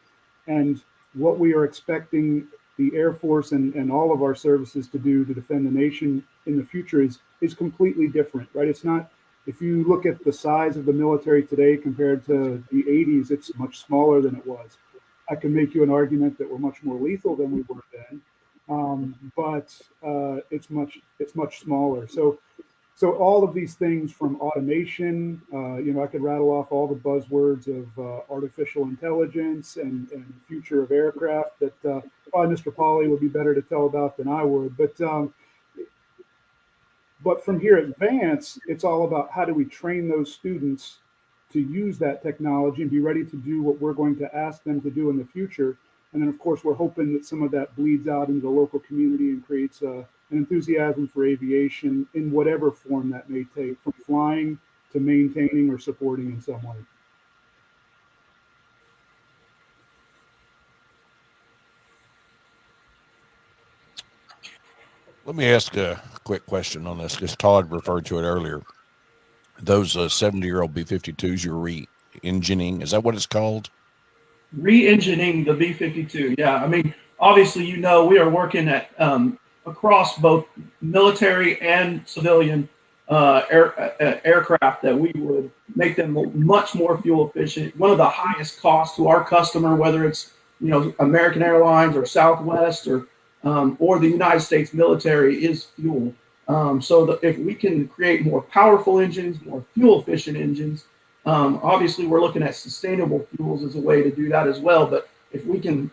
and what we are expecting the Air Force and all of our services to do to defend the nation in the future is completely different, right? It's not, if you look at the size of the military today compared to the 80s, it's much smaller than it was. I can make you an argument that we're much more lethal than we were then, but it's much smaller. So all of these things, from automation, I could rattle off all the buzzwords of artificial intelligence and future of aircraft that probably Mr. Pauley would be better to tell about than I would. But from here at Vance, it's all about how do we train those students to use that technology and be ready to do what we're going to ask them to do in the future. And then, of course, we're hoping that some of that bleeds out into the local community and creates an enthusiasm for aviation in whatever form that may take, from flying to maintaining or supporting in some way. Let me ask a quick question on this, because Todd referred to it earlier. Those 70-year-old B-52s you're re-engineering, is that what it's called? Re-engineering the B-52. Yeah, I mean, obviously, we are working at across both military and civilian aircraft that we would make them much more fuel efficient. One of the highest costs to our customer, whether it's American Airlines or Southwest or the United States military, is fuel. So that if we can create more powerful engines, more fuel efficient engines, obviously we're looking at sustainable fuels as a way to do that as well. But if we can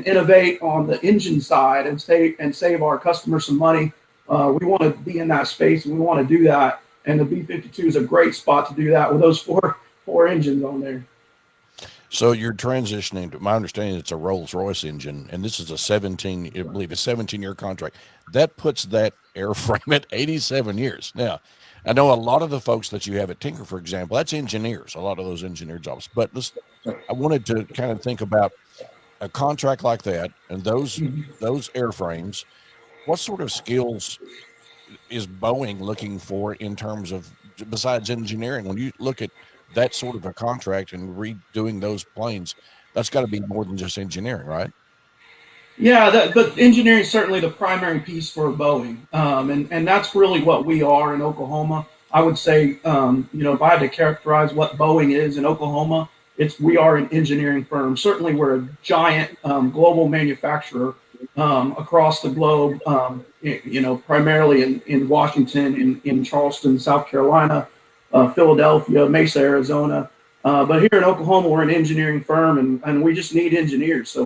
innovate on the engine side and save our customers some money, we want to be in that space, and we want to do that. And the B-52 is a great spot to do that with those four engines on there. So you're transitioning to, my understanding, it's a Rolls-Royce engine, and this is a 17-year contract. That puts that airframe at 87 years. Now, I know a lot of the folks that you have at Tinker, for example, that's engineers, a lot of those engineer jobs. But I wanted to kind of think about a contract like that and those airframes. What sort of skills is Boeing looking for in terms of, besides engineering? When you look at that sort of a contract and redoing those planes, that's got to be more than just engineering, right? Yeah, but engineering is certainly the primary piece for Boeing, and that's really what we are in Oklahoma. I would say, if I had to characterize what Boeing is in Oklahoma, we are an engineering firm. Certainly, we're a giant global manufacturer across the globe. Primarily in Washington, in Charleston, South Carolina, Philadelphia, Mesa, Arizona. But here in Oklahoma, we're an engineering firm, and we just need engineers. So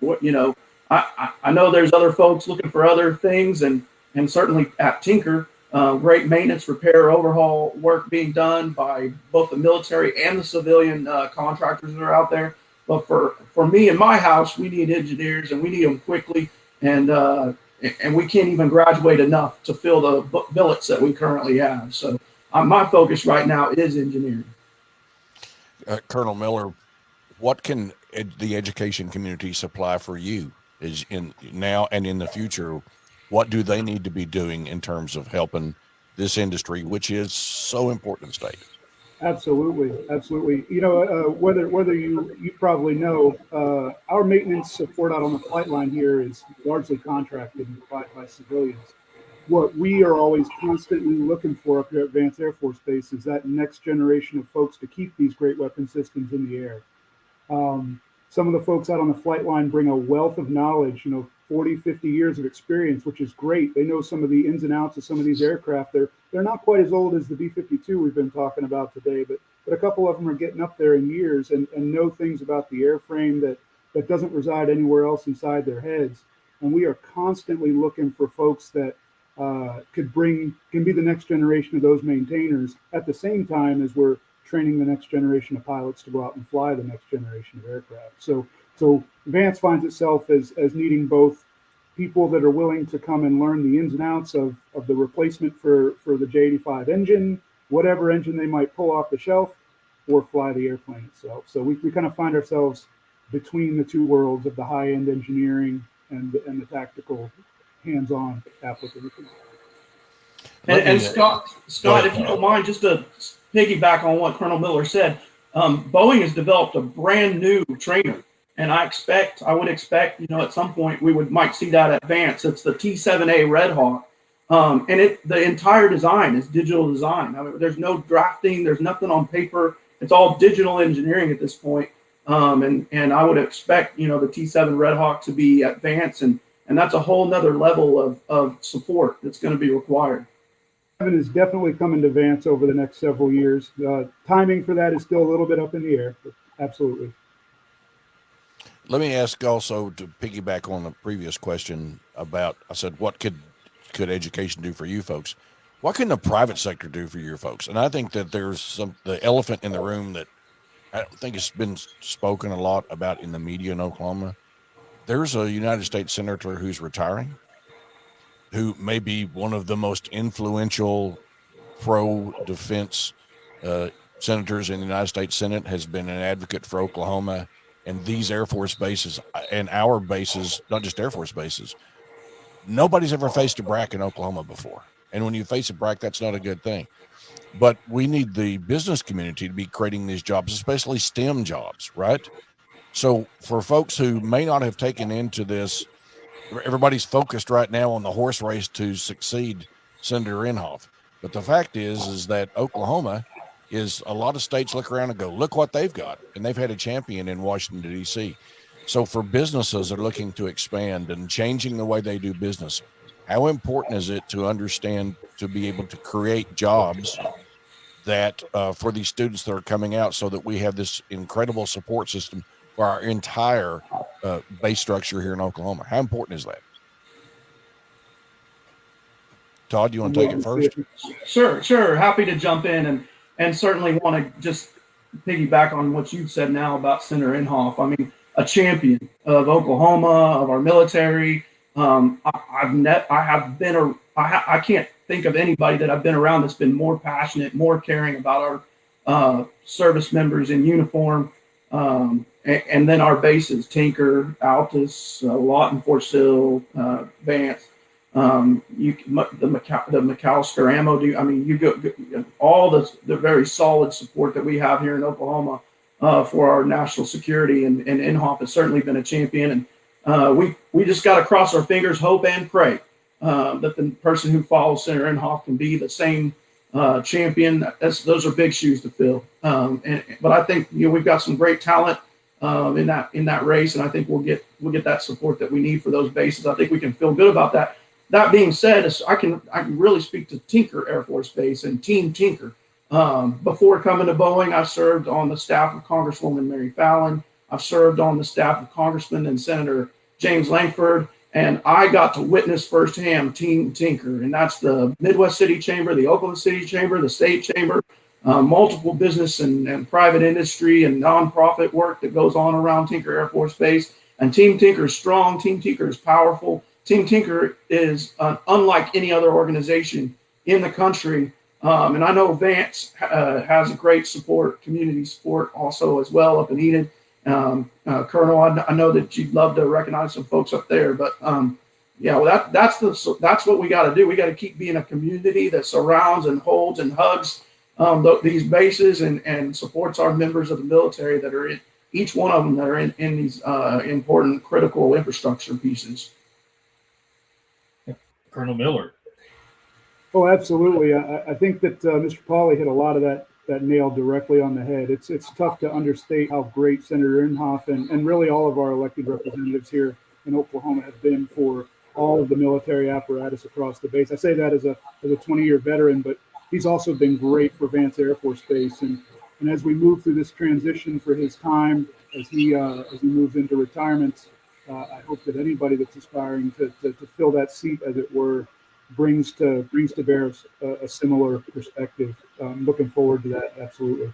I know there's other folks looking for other things, and certainly at Tinker, great maintenance, repair, overhaul work being done by both the military and the civilian contractors that are out there. But for me and my house, we need engineers, and we need them quickly, and we can't even graduate enough to fill the billets that we currently have. So my focus right now is engineering. Colonel Miller, what can the education community supply for you is in now and in the future? What do they need to be doing in terms of helping this industry, which is so important to the state? Absolutely, absolutely. You know, whether you probably know, our maintenance support out on the flight line here is largely contracted by civilians. What we are always constantly looking for up here at Vance Air Force Base is that next generation of folks to keep these great weapon systems in the air. Some of the folks out on the flight line bring a wealth of knowledge, 40, 50 years of experience, which is great. They know some of the ins and outs of some of these aircraft. They're not quite as old as the B-52 we've been talking about today, but a couple of them are getting up there in years and know things about the airframe that doesn't reside anywhere else inside their heads. And we are constantly looking for folks that can be the next generation of those maintainers at the same time as we're training the next generation of pilots to go out and fly the next generation of aircraft. So Vance finds itself as needing both people that are willing to come and learn the ins and outs of the replacement for the J85 engine, whatever engine they might pull off the shelf, or fly the airplane itself. So we kind of find ourselves between the two worlds of the high-end engineering and the tactical hands-on application. And Scott, if you don't mind, just to piggyback on what Colonel Miller said, Boeing has developed a brand new trainer, and I would expect, at some point we might see that at Vance. It's the T-7A Red Hawk, and the entire design is digital design. I mean, there's no drafting, there's nothing on paper. It's all digital engineering at this point, and I would expect, the T-7 Red Hawk to be at Vance, and that's a whole nother level of support that's going to be required. Is definitely coming to Vance over the next several years. Timing for that is still a little bit up in the air, but absolutely. Let me ask also, to piggyback on the previous question about, I said, what could education do for you folks? What can the private sector do for your folks? And I think that there's the elephant in the room that I don't think it's been spoken a lot about in the media in Oklahoma. There's a United States senator who's retiring, who may be one of the most influential pro-defense senators in the United States Senate, has been an advocate for Oklahoma and these Air Force bases and our bases, not just Air Force bases. Nobody's ever faced a BRAC in Oklahoma before. And when you face a BRAC, that's not a good thing. But we need the business community to be creating these jobs, especially STEM jobs, right? So for folks who may not have taken into this, everybody's focused right now on the horse race to succeed Senator Inhofe. But the fact is that Oklahoma is, a lot of states look around and go, look what they've got. And they've had a champion in Washington, D.C. So for businesses that are looking to expand and changing the way they do business, how important is it to understand, to be able to create jobs that for these students that are coming out, so that we have this incredible support system for our entire base structure here in Oklahoma? How important is that? Todd, you want to take it first? Sure. Happy to jump in and certainly want to just piggyback on what you said now about Senator Inhofe. I mean, a champion of Oklahoma, of our military. I can't think of anybody that I've been around that's been more passionate, more caring about our service members in uniform. And then our bases, Tinker, Altus, Lawton, Fort Sill, Vance, the McAllister ammo. You go all the very solid support that we have here in Oklahoma for our national security, and Inhofe has certainly been a champion. And we just got to cross our fingers, hope, and pray that the person who follows Senator Inhofe can be the same champion. Those are big shoes to fill. But I think we've got some great talent in that race, and I think we'll get that support that we need for those bases. I think we can feel good about that. That being said, I can really speak to Tinker Air Force Base and Team Tinker. Before coming to Boeing, I served on the staff of Congresswoman Mary Fallon. I've served on the staff of Congressman and Senator James Langford, and I got to witness firsthand Team Tinker, and that's the Midwest City Chamber, the Oklahoma City Chamber, the State Chamber, multiple business and private industry and nonprofit work that goes on around Tinker Air Force Base. And Team Tinker is strong. Team Tinker is powerful. Team Tinker is unlike any other organization in the country. And I know Vance has a great support, community support also as well up in Enid. Colonel, I know that you'd love to recognize some folks up there, but yeah, well, that's what we got to do. We got to keep being a community that surrounds and holds and hugs these bases and supports our members of the military that are in each one of them that are in these important critical infrastructure pieces. Colonel Miller. Oh, absolutely. I think that Mr. Pauley hit a lot of that nail directly on the head. It's tough to understate how great Senator Inhofe and really all of our elected representatives here in Oklahoma have been for all of the military apparatus across the base. I say that as a 20-year veteran, but he's also been great for Vance Air Force Base. And as we move through this transition for his time, as he moves into retirement, I hope that anybody that's aspiring to fill that seat, as it were, brings to bear a similar perspective. Looking forward to that, absolutely.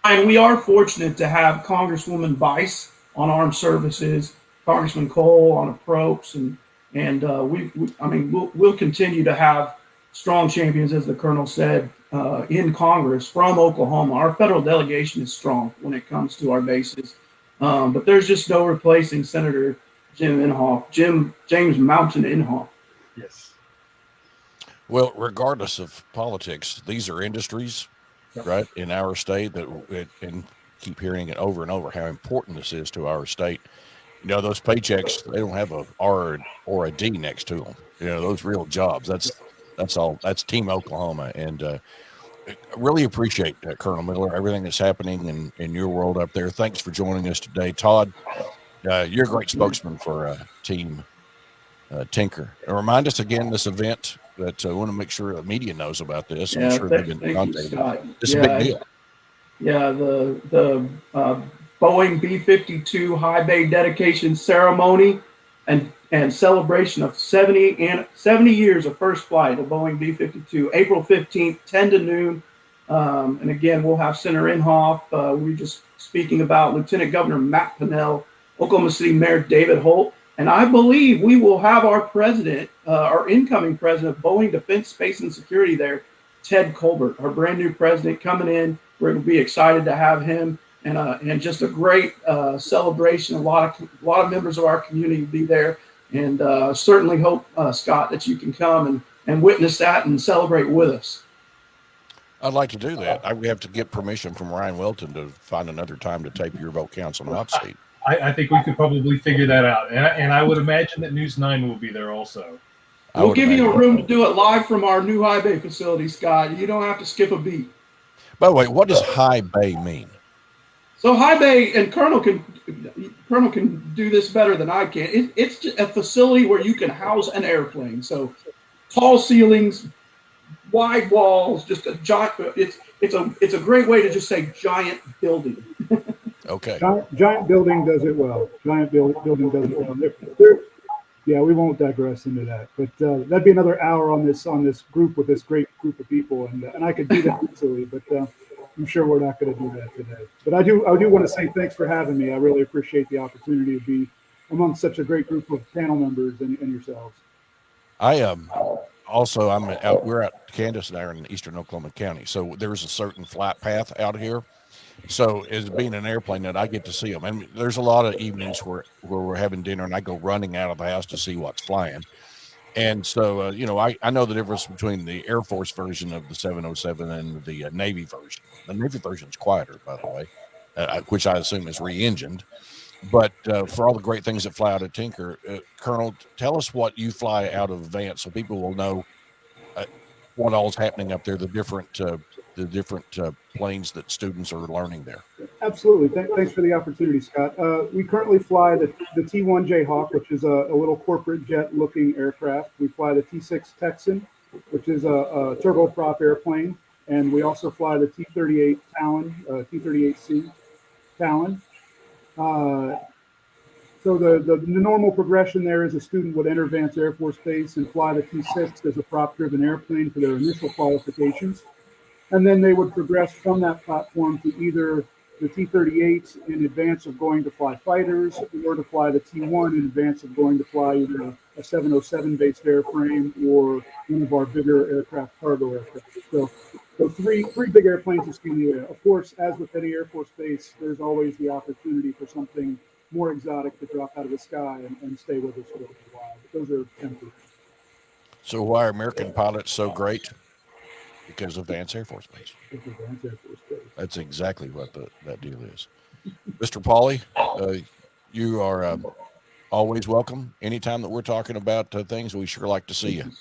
And we are fortunate to have Congresswoman Bice on Armed Services, Congressman Cole on approach, and we'll continue to have strong champions, as the Colonel said, in Congress from Oklahoma. Our federal delegation is strong when it comes to our bases, but there's just no replacing Senator James Mountain Inhofe. Yes. Well, regardless of politics, these are industries, right, in our state and keep hearing it over and over how important this is to our state. You know, those paychecks, they don't have a R or a D next to them. You know, those real jobs. That's all. That's Team Oklahoma. And I really appreciate Colonel Miller, everything that's happening in your world up there. Thanks for joining us today. Todd, you're a great spokesman for Team Tinker. And remind us again this event that I want to make sure the media knows about this. Yeah, I'm sure they've been contacted. It's a big deal. Yeah, the Boeing B-52 High Bay dedication ceremony and celebration of 70 years of first flight of Boeing B-52, April 15th, 10 to noon. And again, we'll have Senator Inhofe. We were just speaking about Lieutenant Governor Matt Pinnell, Oklahoma City Mayor David Holt. And I believe we will have our president, our incoming president of Boeing Defense, Space, and Security there, Ted Colbert, our brand new president, coming in. We're going to be excited to have him, and just a great celebration. A lot of members of our community will be there, and certainly hope, Scott, that you can come and witness that and celebrate with us. I'd like to do that. We have to get permission from Ryan Welton to find another time to tape your vote counts on the hot seat. I think we could probably figure that out. And I would imagine that News 9 will be there also. We'll give you a room to do it live from our new high bay facility, Scott. You don't have to skip a beat. By the way, what does high bay mean? So high bay, and Colonel can do this better than I can. It's just a facility where you can house an airplane. So tall ceilings, wide walls, just a giant. It's a great way to just say giant building. Okay. Giant building does it well. Giant building does it well. Yeah, we won't digress into that. But that'd be another hour on this group with this great group of people, and I could do that easily, but I'm sure we're not going to do that today. But I do want to say thanks for having me. I really appreciate the opportunity to be among such a great group of panel members and yourselves. We're out Candace and I are in eastern Oklahoma County, so there's a certain flight path out here. So as being an airplane that I get to see them, and there's a lot of evenings where we're having dinner and I go running out of the house to see what's flying. And so, I know the difference between the Air Force version of the 707 and the Navy version. The Navy version is quieter, by the way, which I assume is re-engined. But for all the great things that fly out of Tinker, Colonel, tell us what you fly out of Vance so people will know what all's happening up there, the different planes that students are learning there. Absolutely. Thanks for the opportunity, Scott. We currently fly the T-1 Jayhawk, which is a little corporate jet-looking aircraft. We fly the T-6 Texan, which is a turboprop airplane. And we also fly the T-38 Talon, T-38C Talon. So the normal progression there is a student would enter Vance Air Force Base and fly the T-6 as a prop-driven airplane for their initial qualifications. And then they would progress from that platform to either the T-38 in advance of going to fly fighters, or to fly the T-1 in advance of going to fly either a 707-based airframe or one of our bigger aircraft cargo aircraft. So three big airplanes you see in the air. Of course, as with any Air Force base, there's always the opportunity for something more exotic to drop out of the sky and stay with us for a little while. But those are temporary. So why are American pilots so great? Because of Vance Air Force Base. This is Vance Air Force Base. That's exactly what that deal is. Mr. Pauley, you are always welcome. Anytime that we're talking about things, we sure like to see you.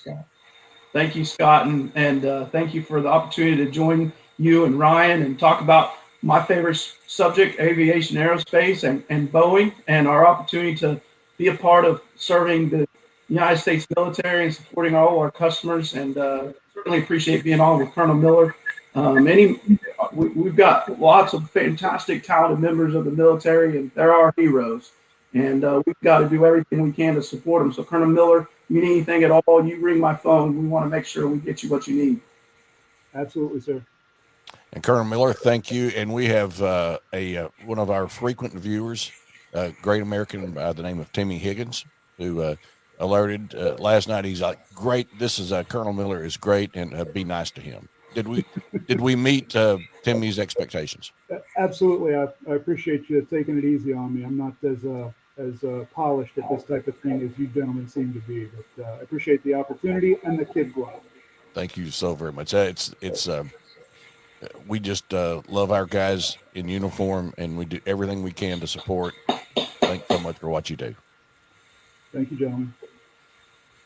Thank you, Scott, and thank you for the opportunity to join you and Ryan and talk about my favorite subject, aviation, aerospace, and Boeing, and our opportunity to be a part of serving the United States military and supporting all our customers. And certainly appreciate being on with Colonel Miller. We've got lots of fantastic, talented members of the military, and they're our heroes. And we've got to do everything we can to support them. So, Colonel Miller, you need anything at all, you ring my phone. We want to make sure we get you what you need. Absolutely, sir. And Colonel Miller, thank you. And we have one of our frequent viewers, a great American by the name of Timmy Higgins, who alerted last night. He's like, "Great, this is Colonel Miller is great, and be nice to him." Did we meet Timmy's expectations? Absolutely. I appreciate you taking it easy on me. I'm not as polished at this type of thing as you gentlemen seem to be, but I appreciate the opportunity and the kid glove. Thank you so very much. We just love our guys in uniform, and we do everything we can to support. Thanks so much for what you do. Thank you, gentlemen.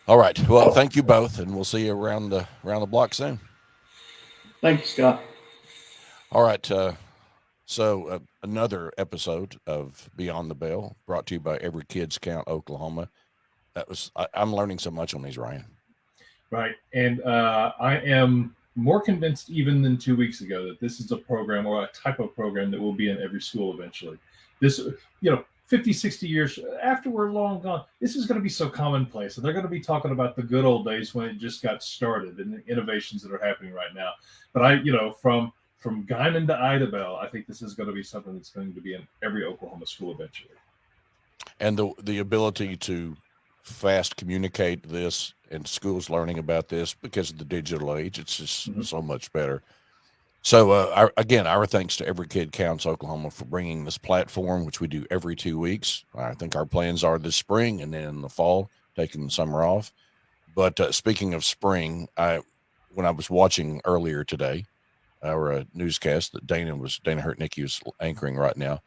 All right. Well, thank you both, and we'll see you around the block soon. Thank you, Scott. All right. So another episode of Beyond the Bell, brought to you by Every Kids Count Oklahoma. I'm learning so much on these, Ryan. Right. And I am more convinced even than 2 weeks ago that this is a program or a type of program that will be in every school eventually. This, 50, 60 years after we're long gone, this is going to be so commonplace. And they're going to be talking about the good old days when it just got started and the innovations that are happening right now. But from Guymon to Idabel, I think this is going to be something that's going to be in every Oklahoma school eventually. And the ability to fast communicate this, and schools learning about this because of the digital age, it's just so much better. So our thanks to Every Kid Counts Oklahoma for bringing this platform, which we do every 2 weeks. I think our plans are this spring and then in the fall, taking the summer off. But speaking of spring, when I was watching earlier today, our newscast that Dana Hurtnicki was anchoring right now,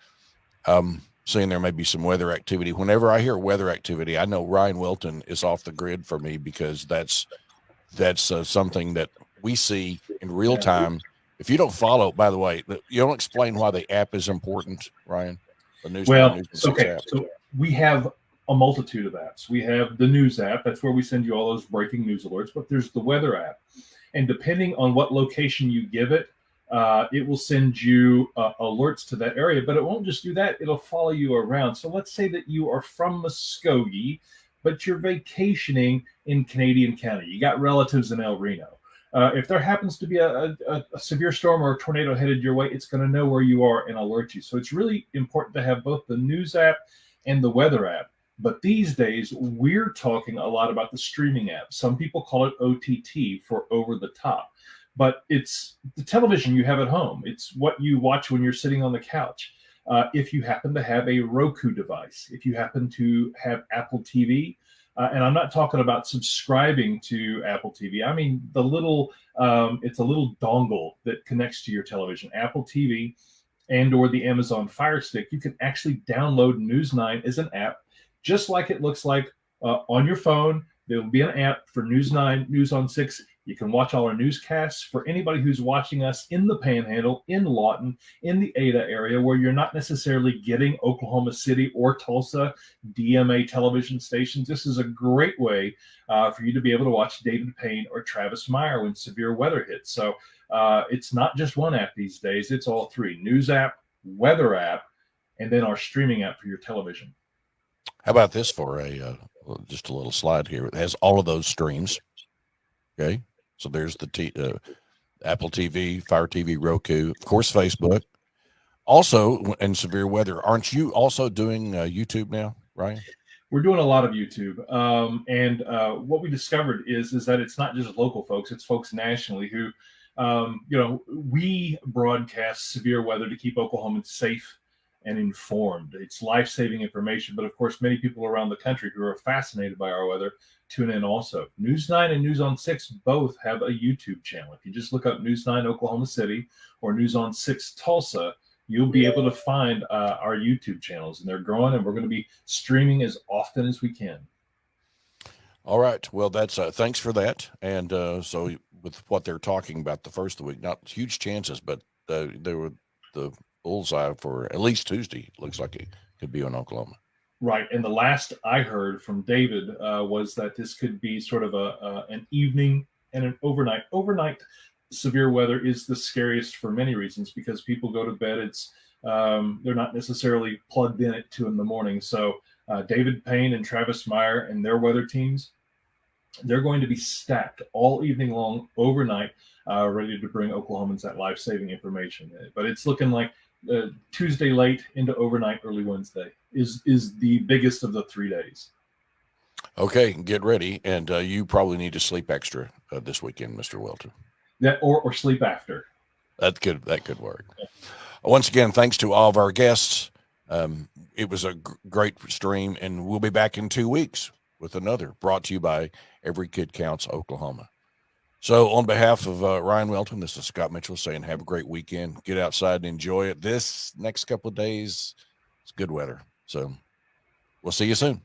seeing there may be some weather activity. Whenever I hear weather activity, I know Ryan Welton is off the grid for me, because that's something that we see in real time. If you don't follow, by the way, you don't explain why the app is important, Ryan. The news. Okay. So we have a multitude of apps. We have the news app. That's where we send you all those breaking news alerts. But there's the weather app. And depending on what location you give it, it will send you alerts to that area. But it won't just do that. It'll follow you around. So let's say that you are from Muskogee, but you're vacationing in Canadian County. You got relatives in El Reno. If there happens to be a severe storm or a tornado headed your way, it's going to know where you are and alert you. So it's really important to have both the news app and the weather app. But these days, we're talking a lot about the streaming app. Some people call it OTT, for over the top. But it's the television you have at home. It's what you watch when you're sitting on the couch. If you happen to have a Roku device, if you happen to have Apple TV, and I'm not talking about subscribing to Apple TV. I mean, it's a little dongle that connects to your television. Apple TV and or the Amazon Fire Stick, you can actually download News 9 as an app, just like it looks like on your phone. There will be an app for News 9, News on 6. You can watch all our newscasts. For anybody who's watching us in the Panhandle, in Lawton, in the Ada area, where you're not necessarily getting Oklahoma City or Tulsa DMA television stations, this is a great way for you to be able to watch David Payne or Travis Meyer when severe weather hits. So it's not just one app these days. It's all three: news app, weather app, and then our streaming app for your television. How about this for just a little slide here? It has all of those streams. Okay. So there's the Apple TV, Fire TV, Roku, of course, Facebook. Also, in severe weather, aren't you also doing YouTube now, Ryan? We're doing a lot of YouTube, and what we discovered is that it's not just local folks; it's folks nationally who, we broadcast severe weather to keep Oklahomans safe and informed. It's life-saving information, but of course, many people around the country who are fascinated by our weather tune in also. News 9 and News on 6 both have a YouTube channel. If you just look up News 9 Oklahoma City or News on 6 Tulsa, you'll be able to find our YouTube channels, and they're growing, and we're going to be streaming as often as we can. All right. Well, that's thanks for that. And so with what they're talking about the first of the week, not huge chances, but they were the bullseye for at least Tuesday. Looks like it could be on Oklahoma. Right. And the last I heard from David was that this could be sort of an evening and an overnight. Overnight severe weather is the scariest for many reasons because people go to bed. It's they're not necessarily plugged in at 2 a.m. So David Payne and Travis Meyer and their weather teams, they're going to be stacked all evening long overnight, ready to bring Oklahomans that life-saving information. But it's looking like Tuesday late into overnight, early Wednesday is the biggest of the 3 days. Okay, get ready, and you probably need to sleep extra this weekend, Mr. Welton. That or sleep after. That could work. Once again, thanks to all of our guests. It was a great stream, and we'll be back in 2 weeks with another, brought to you by Every Kid Counts Oklahoma. So on behalf of Ryan Welton, this is Scott Mitchell saying have a great weekend. Get outside and enjoy it. This next couple of days, it's good weather. So we'll see you soon.